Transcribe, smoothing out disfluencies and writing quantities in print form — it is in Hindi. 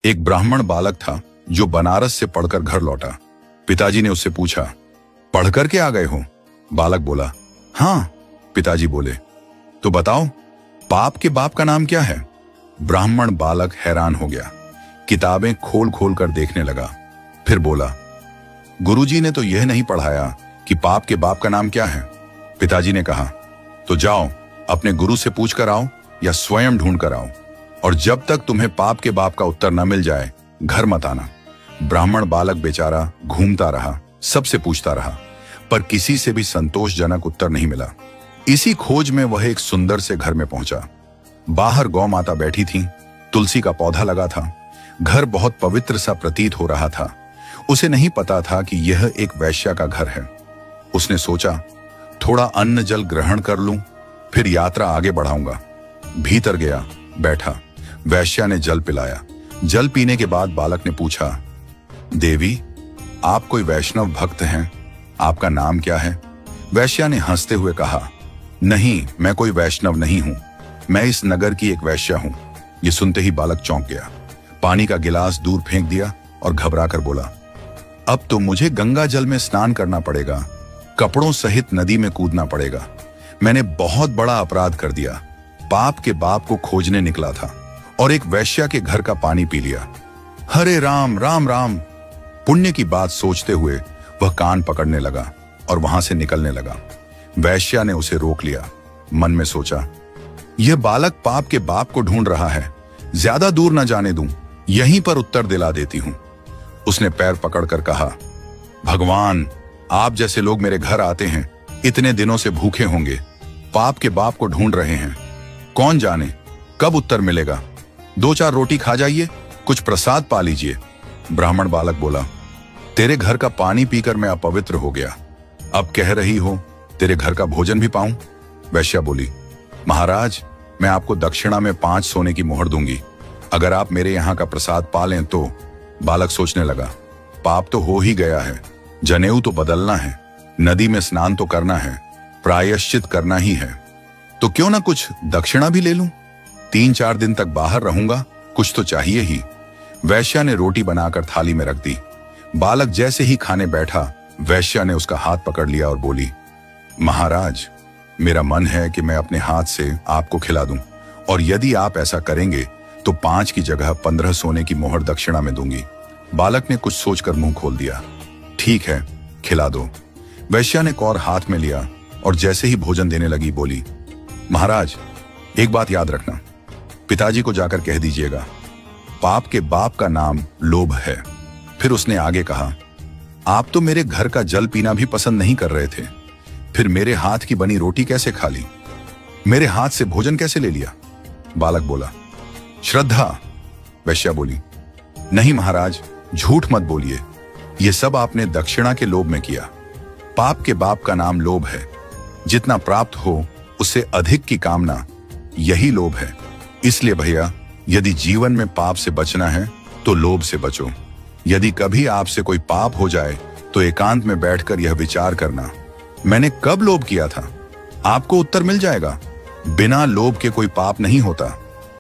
एक ब्राह्मण बालक था जो बनारस से पढ़कर घर लौटा। पिताजी ने उससे पूछा, पढ़कर के आ गए हो? बालक बोला, हाँ। पिताजी बोले, तो बताओ पाप के बाप का नाम क्या है? ब्राह्मण बालक हैरान हो गया, किताबें खोल खोल कर देखने लगा। फिर बोला, गुरुजी ने तो यह नहीं पढ़ाया कि पाप के बाप का नाम क्या है। पिताजी ने कहा, तो जाओ अपने गुरु से पूछ कर आओ या स्वयं ढूंढ कर आओ, और जब तक तुम्हें पाप के बाप का उत्तर न मिल जाए घर मत आना। ब्राह्मण बालक बेचारा घूमता रहा, सबसे पूछता रहा, पर किसी से भी संतोषजनक उत्तर नहीं मिला। इसी खोज में वह एक सुंदर से घर में पहुंचा। बाहर गौ माता बैठी थी, तुलसी का पौधा लगा था। घर बहुत पवित्र सा प्रतीत हो रहा था। उसे नहीं पता था कि यह एक वैश्या का घर है। उसने सोचा, थोड़ा अन्न जल ग्रहण कर लूं, फिर यात्रा आगे बढ़ाऊंगा। भीतर गया, बैठा। वैश्या ने जल पिलाया। जल पीने के बाद बालक ने पूछा, देवी, आप कोई वैष्णव भक्त हैं? आपका नाम क्या है? वैश्या ने हंसते हुए कहा, नहीं, मैं कोई वैष्णव नहीं हूं, मैं इस नगर की एक वैश्या हूं। यह सुनते ही बालक चौंक गया, पानी का गिलास दूर फेंक दिया और घबरा कर बोला, अब तो मुझे गंगा जल में स्नान करना पड़ेगा, कपड़ों सहित नदी में कूदना पड़ेगा। मैंने बहुत बड़ा अपराध कर दिया। पाप के बाप को खोजने निकला था और एक वैश्या के घर का पानी पी लिया। हरे राम राम राम। पुण्य की बात सोचते हुए वह कान पकड़ने लगा और वहां से निकलने लगा। वैश्या ने उसे रोक लिया। मन में सोचा, यह बालक पाप के बाप को ढूंढ रहा है, ज्यादा दूर न जाने दूं, यहीं पर उत्तर दिला देती हूं। उसने पैर पकड़कर कहा, भगवान, आप जैसे लोग मेरे घर आते हैं, इतने दिनों से भूखे होंगे, पाप के बाप को ढूंढ रहे हैं। कौन जाने कब उत्तर मिलेगा। 2-4 रोटी खा जाइए, कुछ प्रसाद पा लीजिए। ब्राह्मण बालक बोला, तेरे घर का पानी पीकर मैं अपवित्र हो गया, अब कह रही हो तेरे घर का भोजन भी पाऊं? वैश्या बोली, महाराज, मैं आपको दक्षिणा में 5 सोने की मोहर दूंगी, अगर आप मेरे यहाँ का प्रसाद पा लें तो। बालक सोचने लगा, पाप तो हो ही गया है, जनेऊ तो बदलना है, नदी में स्नान तो करना है, प्रायश्चित करना ही है, तो क्यों ना कुछ दक्षिणा भी ले लूं। 3-4 दिन तक बाहर रहूंगा, कुछ तो चाहिए ही। वैश्या ने रोटी बनाकर थाली में रख दी। बालक जैसे ही खाने बैठा, वैश्या ने उसका हाथ पकड़ लिया और बोली, महाराज, मेरा मन है कि मैं अपने हाथ से आपको खिला दूं, और यदि आप ऐसा करेंगे तो 5 की जगह 15 सोने की मोहर दक्षिणा में दूंगी। बालक ने कुछ सोचकर मुंह खोल दिया। ठीक है, खिला दो। वैश्या ने कौर हाथ में लिया और जैसे ही भोजन देने लगी बोली, महाराज, एक बात याद रखना, पिताजी को जाकर कह दीजिएगा, पाप के बाप का नाम लोभ है। फिर उसने आगे कहा, आप तो मेरे घर का जल पीना भी पसंद नहीं कर रहे थे, फिर मेरे हाथ की बनी रोटी कैसे खा ली? मेरे हाथ से भोजन कैसे ले लिया? बालक बोला, श्रद्धा। वैश्या बोली, नहीं महाराज, झूठ मत बोलिए, यह सब आपने दक्षिणा के लोभ में किया। पाप के बाप का नाम लोभ है, जितना प्राप्त हो उससे अधिक की कामना, यही लोभ है। इसलिए भैया, यदि जीवन में पाप से बचना है तो लोभ से बचो। यदि कभी आपसे कोई पाप हो जाए तो एकांत में बैठकर यह विचार करना, मैंने कब लोभ किया था। आपको उत्तर मिल जाएगा। बिना लोभ के कोई पाप नहीं होता।